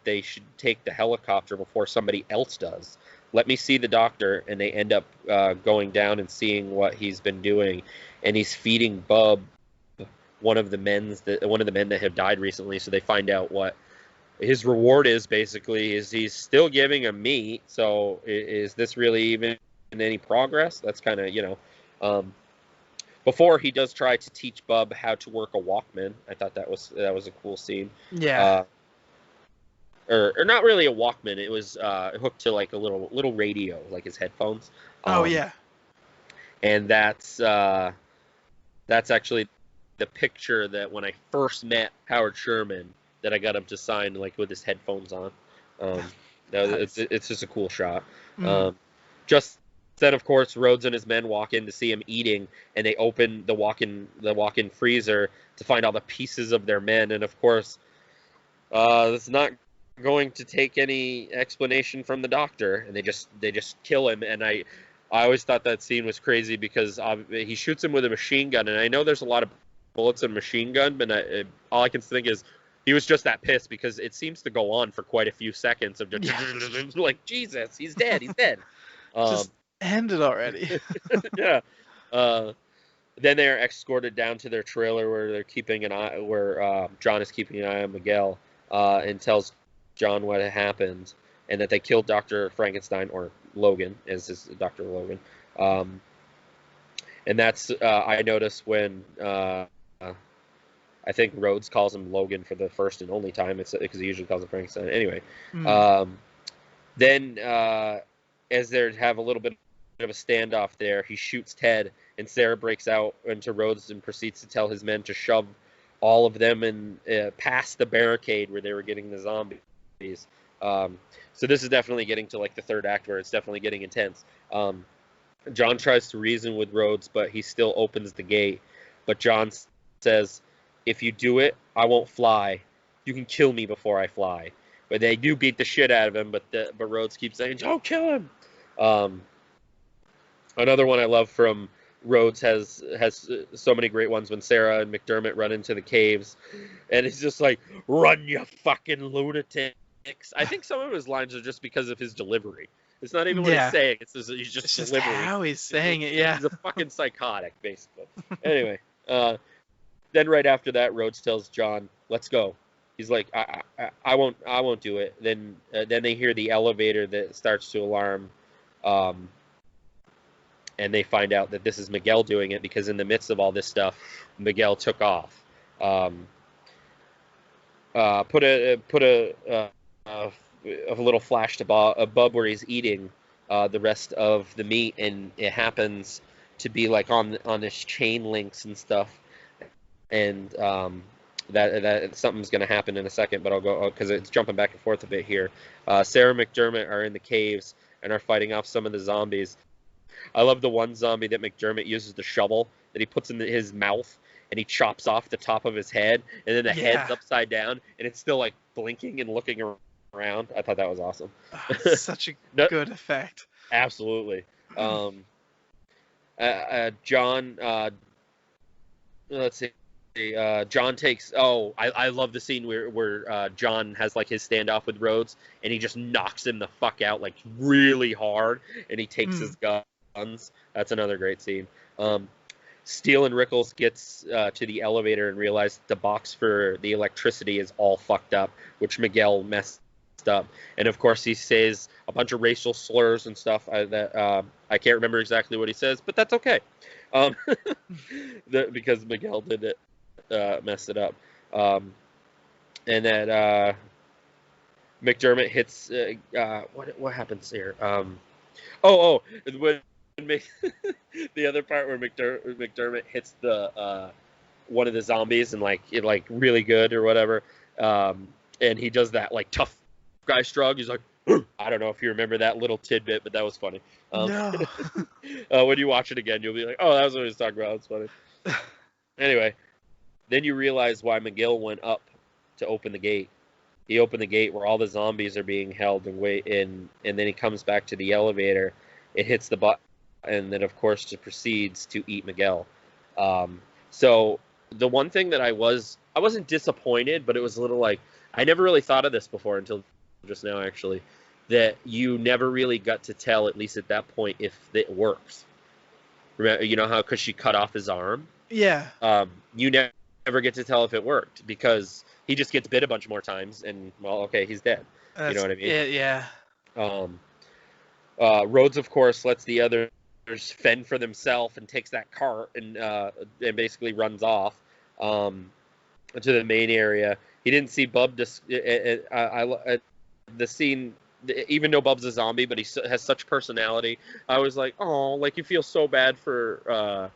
they should take the helicopter before somebody else does. Let me see the doctor, and they end up going down and seeing what he's been doing, and he's feeding Bub one of the men that have died recently. So they find out what his reward is. Basically, is he's still giving him meat. So is this really even any progress? That's kind of before he does try to teach Bub how to work a Walkman. I thought that was a cool scene. Yeah. Or not really a Walkman. It was hooked to like a little radio, like his headphones. Oh yeah. And that's actually the picture that when I first met Howard Sherman that I got him to sign like with his headphones on. Nice. It's just a cool shot. Just then, of course, Rhodes and his men walk in to see him eating, and they open the walk-in freezer to find all the pieces of their men. And of course, it's not going to take any explanation from the doctor, and they just kill him. And I always thought that scene was crazy because he shoots him with a machine gun, and I know there's a lot of bullets in a machine gun, but all I can think is, He was just that pissed because it seems to go on for quite a few seconds of just like, Jesus, he's dead, he's dead. Just end it already. Yeah. Then they are escorted down to their trailer where they're keeping an eye, where John is keeping an eye on Miguel, and tells John what had happened and that they killed Dr. Frankenstein, or Logan, as his Dr. Logan. And that's I noticed when I think Rhodes calls him Logan for the first and only time. It's because he usually calls him Frankenstein. Anyway, then as they have a little bit of a standoff there, he shoots Ted, and Sarah breaks out into Rhodes and proceeds to tell his men to shove all of them in past the barricade where they were getting the zombies. So this is definitely getting to like the third act where it's definitely getting intense. John tries to reason with Rhodes, but he still opens the gate. But John says, if you do it, I won't fly. You can kill me before I fly. But they do beat the shit out of him, but Rhodes keeps saying, don't kill him. Another one I love from Rhodes has so many great ones when Sarah and McDermott run into the caves. And it's just like, run, you fucking lunatics. I think some of his lines are just because of his delivery. It's not even what he's saying. It's just delivery. How he's saying it, yeah. He's a fucking psychotic, basically. Anyway, then right after that, Rhodes tells John, let's go. He's like, I won't do it. Then they hear the elevator that starts to alarm, and they find out that this is Miguel doing it because in the midst of all this stuff, Miguel took off. Put a little flash to Bub where he's eating the rest of the meat, and it happens to be like on this chain links and stuff, and that something's going to happen in a second, but I'll go because it's jumping back and forth a bit here. Sarah and McDermott are in the caves and are fighting off some of the zombies. I love the one zombie that McDermott uses the shovel that he puts in his mouth, and he chops off the top of his head, and then the head's upside down, and it's still like blinking and looking around. I thought that was awesome. Such a good effect. Absolutely. John, let's see. John takes. Oh, I love the scene where John has like his standoff with Rhodes, and he just knocks him the fuck out like really hard, and he takes his guns. That's another great scene. Steele and Rickles gets to the elevator and realize the box for the electricity is all fucked up, which Miguel messed up. And of course he says a bunch of racial slurs and stuff that I can't remember exactly what he says, but that's okay. Because Miguel did it, messed it up. And that McDermott hits what happens here? When the other part where McDermott hits the one of the zombies and like really good or whatever, and he does that like tough guy shrug. He's like, I don't know if you remember that little tidbit, but that was funny. No. When you watch it again, you'll be like, oh, that was what he was talking about. It's funny. Anyway, then you realize why Miguel went up to open the gate. He opened the gate where all the zombies are being held and and then he comes back to the elevator. It hits the button, and then of course just proceeds to eat Miguel. So the one thing that I wasn't disappointed, but it was a little like, I never really thought of this before until just now, actually, that you never really got to tell, at least at that point, if it works. Remember, you know how, because she cut off his arm? Yeah. You never get to tell if it worked, because he just gets bit a bunch more times, and, well, okay, he's dead. You know what I mean? Yeah. Rhodes, of course, lets the others fend for themselves and takes that cart and basically runs off to the main area. He didn't see Bub. The scene, even though Bub's a zombie, but he has such personality. I was like, oh, like you feel so bad for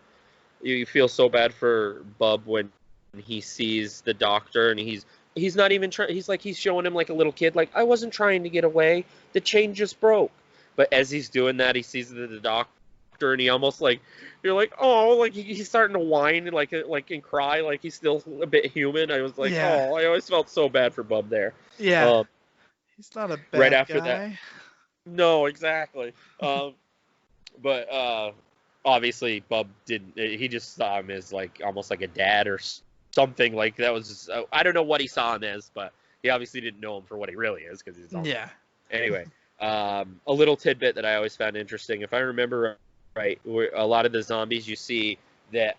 Bub when he sees the doctor, and he's not even trying. He's showing him like a little kid, like, I wasn't trying to get away. The chain just broke. But as he's doing that, he sees the doctor, and he almost like, you're like, oh, like he's starting to whine and cry, like he's still a bit human. I was like, oh, I always felt so bad for Bub there. Yeah. He's not a bad right after guy. that. No, exactly. But obviously Bub didn't. He just saw him as like almost like a dad or something like that was just, I don't know what he saw him as, but he obviously didn't know him for what he really is because he's a zombie. Yeah. Anyway, a little tidbit that I always found interesting, if I remember right, a lot of the zombies you see that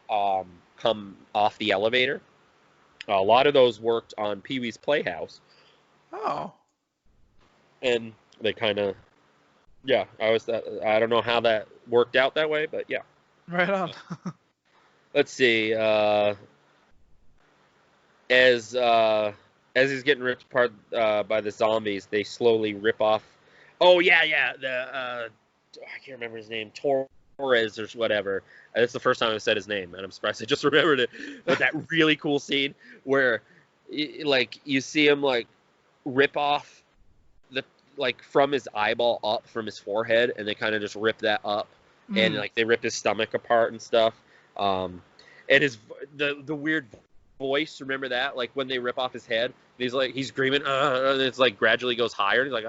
come off the elevator, a lot of those worked on Pee-wee's Playhouse. Oh. And they kind of, yeah, I don't know how that worked out that way, but yeah. Right on. Let's see. As he's getting ripped apart by the zombies, they slowly rip off. Oh yeah. I can't remember his name. Torres or whatever. That's the first time I said his name, and I'm surprised I just remembered it. But that really cool scene where, like, you see him like rip off like from his eyeball up from his forehead, and they kind of just rip that up, and like they rip his stomach apart and stuff. And the weird voice, remember that? Like when they rip off his head, he's screaming, and it's like gradually goes higher, and he's like,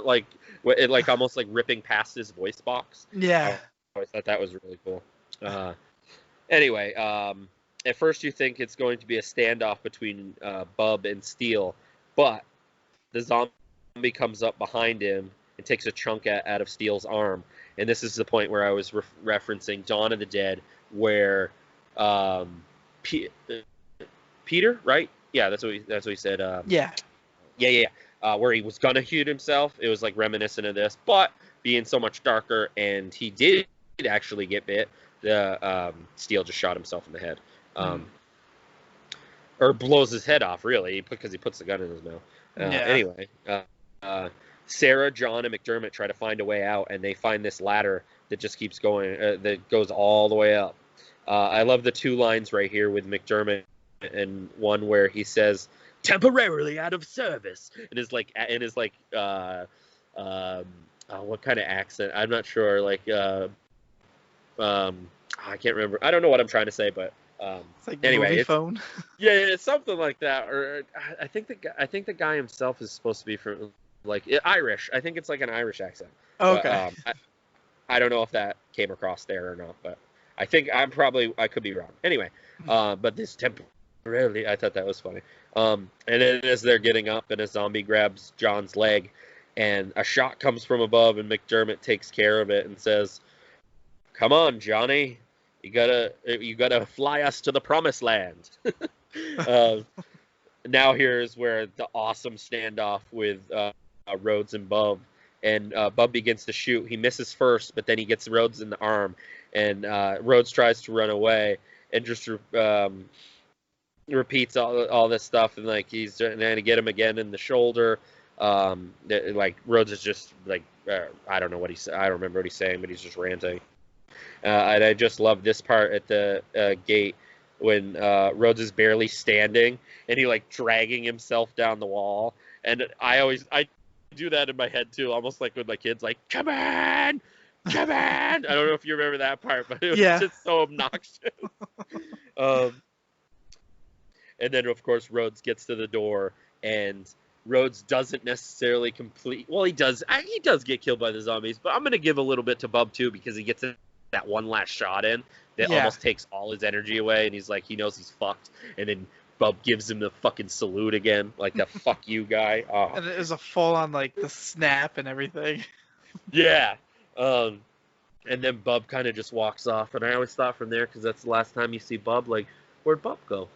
like it like almost like ripping past his voice box. Yeah. I always thought that was really cool. Anyway, at first you think it's going to be a standoff between Bub and Steel, but the zombie comes up behind him and takes a chunk out of Steel's arm. And this is the point where I was referencing Dawn of the Dead, where Peter, right? Yeah, that's what he said. Yeah. Where he was gonna shoot himself. It was like reminiscent of this, but being so much darker, and he did actually get bit. The Steel just shot himself in the head, or blows his head off, really, because he puts the gun in his mouth. Anyway, Sarah, John, and McDermott try to find a way out, and they find this ladder that just keeps going, that goes all the way up. I love the two lines right here with McDermott, and one where he says, "Temporarily out of service," and is like, what kind of accent? I'm not sure. Like, I can't remember. I don't know what I'm trying to say, but it's like anyway, movie phone. Yeah, it's something like that. Or I think the guy himself is supposed to be from like Irish. I think it's like an Irish accent. Okay. But, I don't know if that came across there or not, but I think I could be wrong. Anyway, but this temporarily, I thought that was funny. And then as they're getting up, and a zombie grabs John's leg, and a shot comes from above, and McDermott takes care of it and says, "Come on, Johnny. You gotta fly us to the promised land." Now here's where the awesome standoff with Rhodes and Bub, and Bub begins to shoot. He misses first, but then he gets Rhodes in the arm, and Rhodes tries to run away and just repeats all this stuff, and like he's trying to get him again in the shoulder. Like Rhodes is just like I don't know what I don't remember what he's saying, but he's just ranting. And I just love this part at the gate when Rhodes is barely standing and he like dragging himself down the wall. And I do that in my head too, almost like with my kids, like, "Come on, come on." I don't know if you remember that part, but it was just so obnoxious. And then of course Rhodes gets to the door, and Rhodes doesn't necessarily complete. Well, he does get killed by the zombies, but I'm gonna give a little bit to Bub too, because he gets that one last shot in that almost takes all his energy away, and he's like, he knows he's fucked, and then Bub gives him the fucking salute again, like the "fuck you" guy. Oh. And it was a full on like the snap and everything. Yeah. And then Bub kind of just walks off, and I always thought from there, because that's the last time you see Bub, like, where'd Bub go?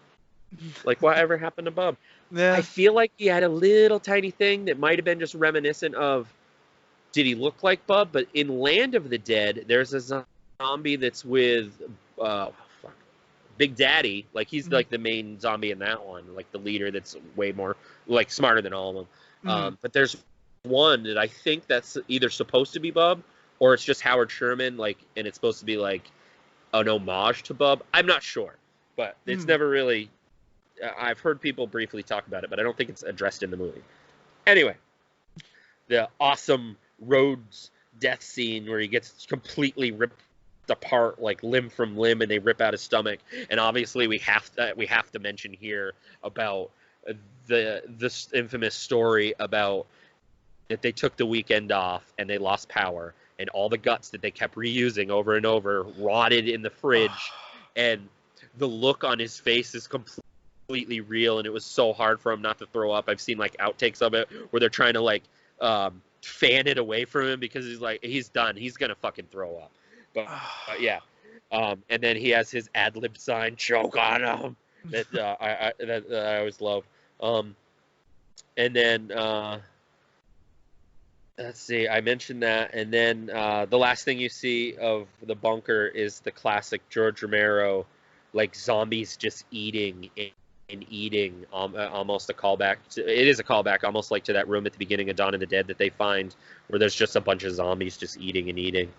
Like, whatever happened to Bub? Yeah. I feel like he had a little tiny thing that might have been just reminiscent of, did he look like Bub? But in Land of the Dead, there's a zombie that's with Big Daddy. Like, he's like the main zombie in that one, like the leader that's way more like smarter than all of them. But there's one that I think that's either supposed to be Bub, or it's just Howard Sherman, like, and it's supposed to be like an homage to Bub. I'm not sure, but it's never really. I've heard people briefly talk about it, but I don't think it's addressed in the movie. Anyway, the awesome Rhodes death scene where he gets completely ripped apart, like limb from limb, and they rip out his stomach. And obviously, we have to mention here about this infamous story about that they took the weekend off and they lost power, and all the guts that they kept reusing over and over rotted in the fridge, and the look on his face is completely real, and it was so hard for him not to throw up. I've seen like outtakes of it where they're trying to like fan it away from him because he's done. He's gonna fucking throw up. But yeah. And then he has his ad-lib sign, choke on him, that I always love. And then let's see, I mentioned that, and then the last thing you see of the bunker is the classic George Romero, like zombies just eating and eating, almost a callback. It is a callback, almost like to that room at the beginning of Dawn of the Dead that they find, where there's just a bunch of zombies just eating and eating.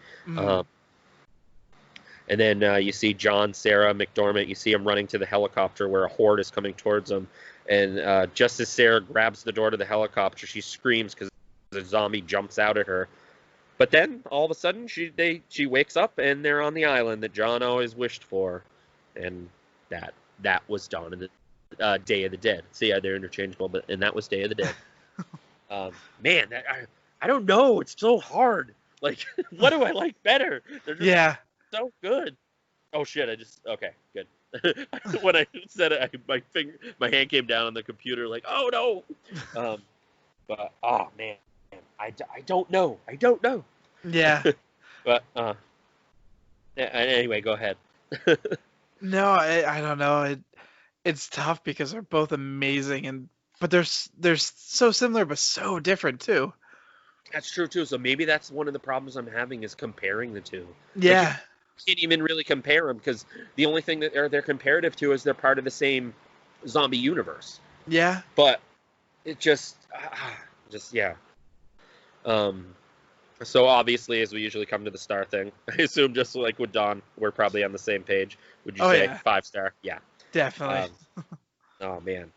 And then you see John, Sarah, McDormand. You see him running to the helicopter where a horde is coming towards them. And just as Sarah grabs the door to the helicopter, she screams because the zombie jumps out at her. But then all of a sudden she wakes up and they're on the island that John always wished for. And that was Dawn of the Day of the Dead. See, yeah, they're interchangeable, and that was Day of the Dead. Man, I don't know. It's so hard. Like, what do I like better? They're just so good. Oh shit! Okay, good. When I said it, my hand came down on the computer. Like, oh no. But oh man, I don't know. I don't know. Yeah. But anyway, go ahead. No, I don't know. It's tough because they're both amazing, but they're so similar but so different too. That's true too. So maybe that's one of the problems I'm having is comparing the two. Yeah. Like, you can't even really compare them because the only thing that they're comparative to is they're part of the same zombie universe. Yeah. But it just yeah. So obviously, as we usually come to the star thing, I assume just like with Dawn, we're probably on the same page. Would you say 5-star? Yeah. Definitely. Oh man.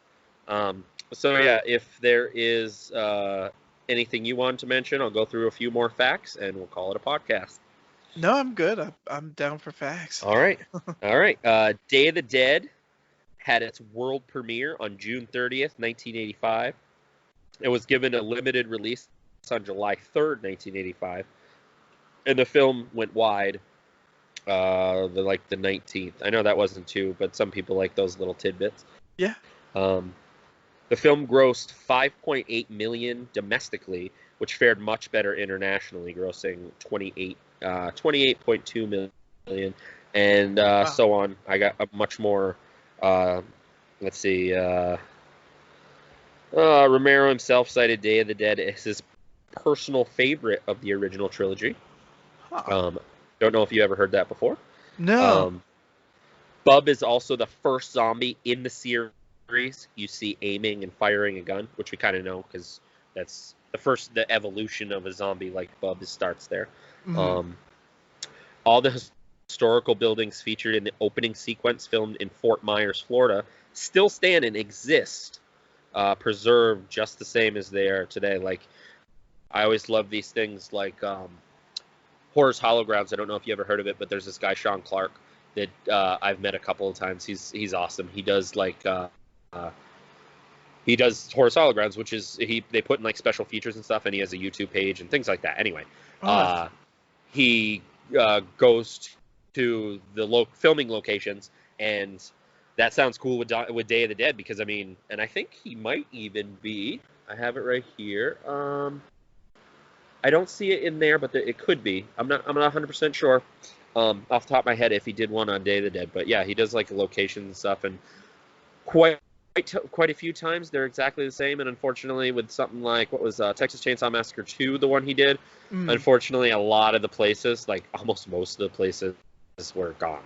So yeah, if there is anything you want to mention, I'll go through a few more facts and we'll call it a podcast. No, I'm good. I'm down for facts. All right. Day of the Dead had its world premiere on June 30th, 1985. It was given a limited release on July 3rd, 1985. And the film went wide the 19th. I know that wasn't too, but some people like those little tidbits. Yeah. The film grossed $5.8 million domestically, which fared much better internationally, grossing $28.2 million, and so on. I got a much more. Let's see. Romero himself cited Day of the Dead as his personal favorite of the original trilogy. Don't know if you ever heard that before. No. Bub is also the first zombie in the series you see aiming and firing a gun, which we kind of know because that's the evolution of a zombie like Bub starts there. Mm-hmm. All the historical buildings featured in the opening sequence filmed in Fort Myers, Florida, still stand and exist, preserved just the same as they are today. Like, I always love these things like Horror's Hologrounds. I don't know if you ever heard of it, but there's this guy, Sean Clark, that I've met a couple of times. He's awesome. He does he does Horror's Hologrounds, which is they put in like special features and stuff, and he has a YouTube page and things like that. Anyway, he goes to the filming locations, and that sounds cool with Day of the Dead because and I think he might even be. I have it right here. I don't see it in there, but it could be. I'm not 100% sure off the top of my head if he did one on Day of the Dead. But yeah, he does like locations and stuff, and quite a few times they're exactly the same. And unfortunately, with something like what was Texas Chainsaw Massacre 2, the one he did, unfortunately, a lot of the places, like almost most of the places, were gone.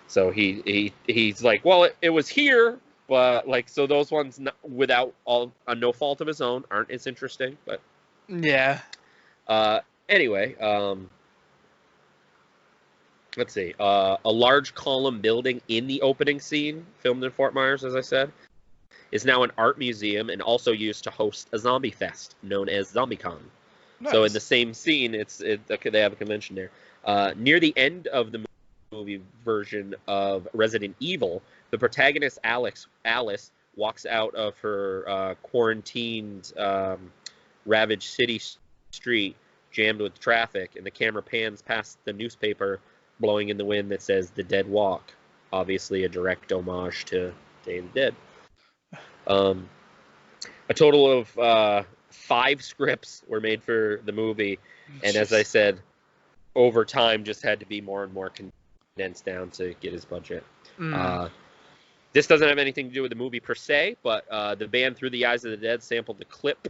So he's like, well, it was here, but like, so those ones without no fault of his own aren't as interesting. But yeah. Anyway, let's see. A large column building in the opening scene, filmed in Fort Myers, as I said, is now an art museum and also used to host a zombie fest known as ZombieCon. Nice. So in the same scene, they have a convention there. Near the end of the movie version of Resident Evil, the protagonist Alice walks out of her quarantined, ravaged city street, jammed with traffic, and the camera pans past the newspaper blowing in the wind that says "The Dead Walk." obviously a direct homage to Day of the Dead. A total of 5 scripts were made for the movie, and as I said, over time just had to be more and more condensed down to get his budget. This doesn't have anything to do with the movie per se, but the band Through the Eyes of the Dead sampled the clip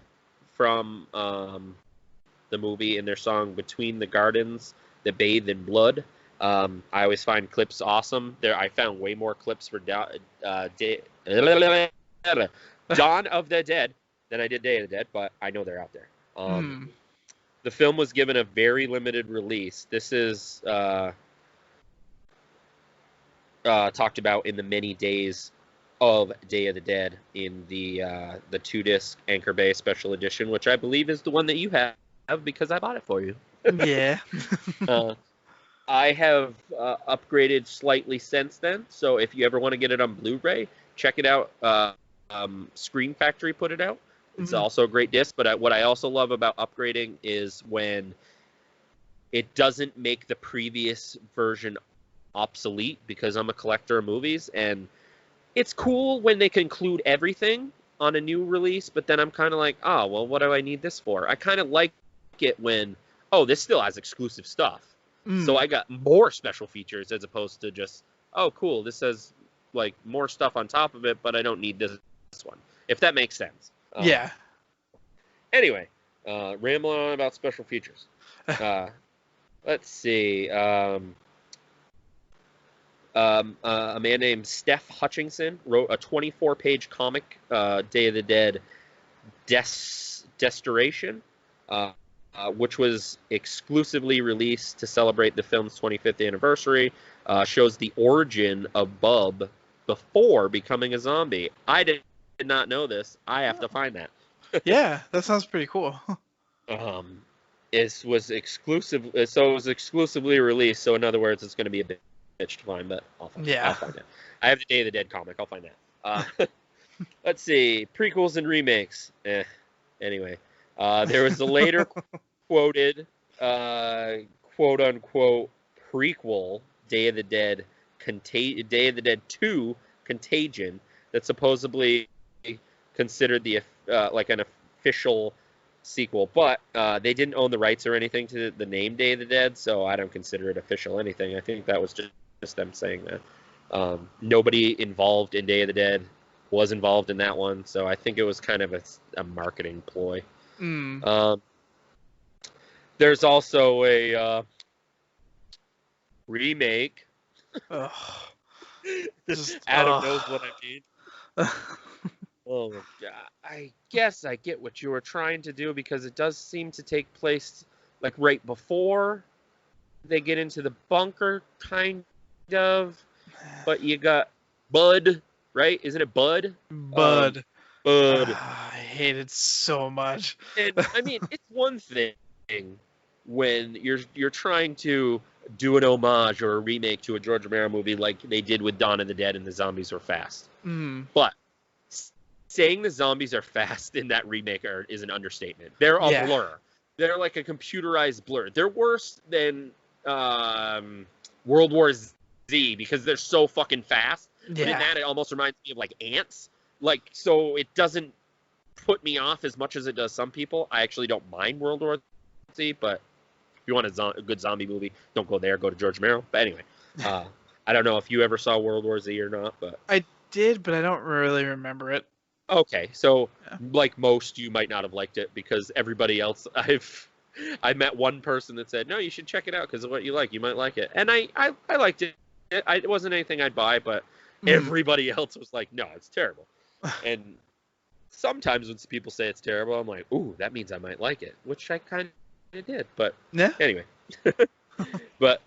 from the movie in their song Between the Gardens That Bathe in Blood. I always find clips awesome. I found way more clips for Dawn of the Dead than I did Day of the Dead, but I know they're out there. The film was given a very limited release. This is talked about in the many days of Day of the Dead in the 2-disc Anchor Bay Special Edition, which I believe is the one that you have because I bought it for you. Yeah. I have upgraded slightly since then, so if you ever want to get it on Blu-ray, check it out. Screen Factory put it out. It's also a great disc, but what I also love about upgrading is when it doesn't make the previous version obsolete, because I'm a collector of movies, and it's cool when they conclude everything on a new release, but then I'm kind of like, oh, well, what do I need this for? I kind of like it when, oh, this still has exclusive stuff. So I got more special features as opposed to just, oh, cool, this has like more stuff on top of it, but I don't need this one, if that makes sense. Yeah. Anyway, rambling on about special features. Let's see. A man named Steph Hutchinson wrote a 24-page comic, Day of the Dead Destoration, which was exclusively released to celebrate the film's 25th anniversary. Shows the origin of Bub before becoming a zombie. I did not know this. I have to find that. Yeah, that sounds pretty cool. It was exclusive, so it was exclusively released. So in other words, it's going to be a bitch to find, but I'll find it. I have the Day of the Dead comic. I'll find that. Let's see, prequels and remakes. Anyway, there was a later quoted, quote unquote, prequel, Day of the Dead, Day of the Dead 2, Contagion, that supposedly considered the like an official sequel, but they didn't own the rights or anything to the name Day of the Dead, so I don't consider it official anything. I think that was just them saying that. Nobody involved in Day of the Dead was involved in that one, so I think it was kind of a marketing ploy. There's also a remake. Adam knows what I mean. Oh my God. I guess I get what you were trying to do, because it does seem to take place like right before they get into the bunker, kind of. But you got Bud, right? Isn't it Bud? Bud. Bud. I hate it so much. And I mean, it's one thing when you're trying to do an homage or a remake to a George Romero movie like they did with Dawn of the Dead and the zombies were fast. But saying the zombies are fast in that remake is an understatement. They're a blur. They're like a computerized blur. They're worse than World War Z because they're so fucking fast. But in that, it almost reminds me of like ants. Like, so it doesn't put me off as much as it does some people. I actually don't mind World War Z, but if you want a good zombie movie, don't go there. Go to George Romero. But anyway, I don't know if you ever saw World War Z or not, but I did, but I don't really remember it. Okay, so like most, you might not have liked it because everybody else I met one person that said, no, you should check it out because of what you like. You might like it. And I liked it. It wasn't anything I'd buy, but everybody else was like, no, it's terrible. And sometimes when people say it's terrible, I'm like, ooh, that means I might like it, which I kind of did. But anyway. But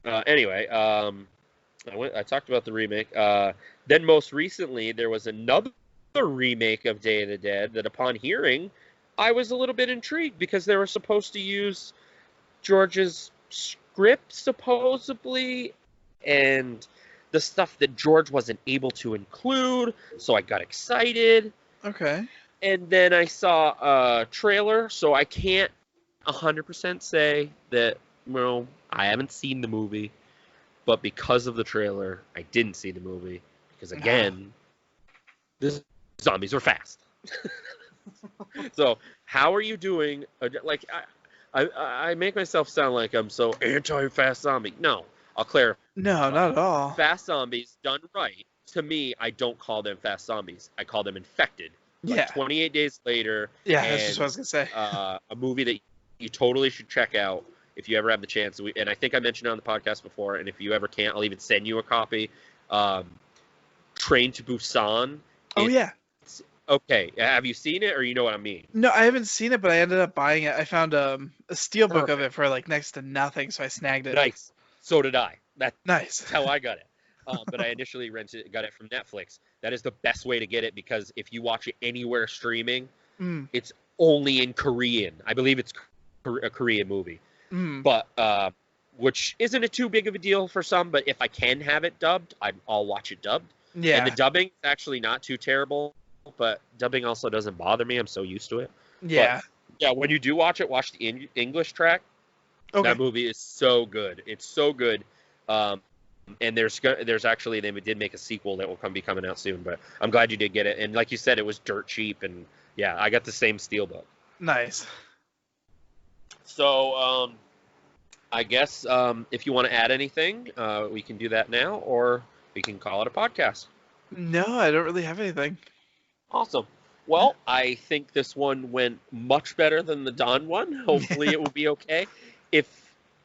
anyway, I talked about the remake. Then most recently, there was another remake of Day of the Dead that upon hearing, I was a little bit intrigued because they were supposed to use George's script, supposedly, and the stuff that George wasn't able to include, so I got excited. Okay. And then I saw a trailer, so I can't 100% say that, well, I haven't seen the movie, but because of the trailer, I didn't see the movie because again, the zombies were fast. So how are you doing? Like I make myself sound like I'm so anti-fast zombie. No, I'll clarify. No, not at all. Fast zombies done right. To me, I don't call them fast zombies. I call them infected. Yeah. Like 28 Days Later. Yeah, that's just what I was gonna say. A movie that you totally should check out if you ever have the chance. And I think I mentioned it on the podcast before. And if you ever can't, I'll even send you a copy. Train to Busan. Oh yeah. Okay, have you seen it, or you know what I mean? No, I haven't seen it, but I ended up buying it. I found a steelbook of Perfect. it for like next to nothing, so I snagged it. Nice. So did I. That's Nice. how I got it. But I initially got it from Netflix. That is the best way to get it because if you watch it anywhere streaming, it's only in Korean. I believe it's a Korean movie. But which isn't a too big of a deal for some. But if I can have it dubbed, I'll watch it dubbed. Yeah. And the dubbing is actually not too terrible. But dubbing also doesn't bother me. I'm so used to it. Yeah. But, yeah, when you do watch it, watch the English track. Okay. That movie is so good. It's so good. And there's actually, they did make a sequel that will be coming out soon. But I'm glad you did get it. And like you said, it was dirt cheap. And yeah, I got the same steelbook. Nice. So I guess if you want to add anything, we can do that now, or we can call it a podcast. No, I don't really have anything. Awesome. Well, I think this one went much better than the Dawn one. Hopefully, it will be okay. If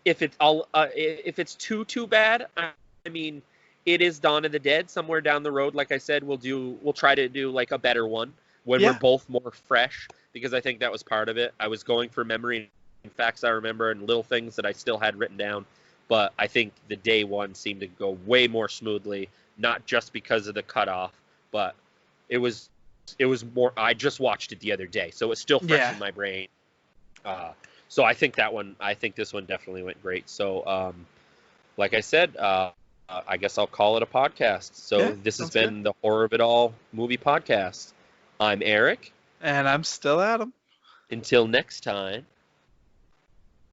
it's too bad, I mean, it is Dawn of the Dead. Somewhere down the road, like I said, we'll try to do like a better one when we're both more fresh, because I think that was part of it. I was going for memory and facts I remember and little things that I still had written down, but I think the day one seemed to go way more smoothly, not just because of the cutoff, but it was more. I just watched it the other day, so it's still fresh in my brain. So I think this one definitely went great. So, like I said, I guess I'll call it a podcast. So this has been the Horror of It All movie podcast. I'm Eric. And I'm still Adam. Until next time.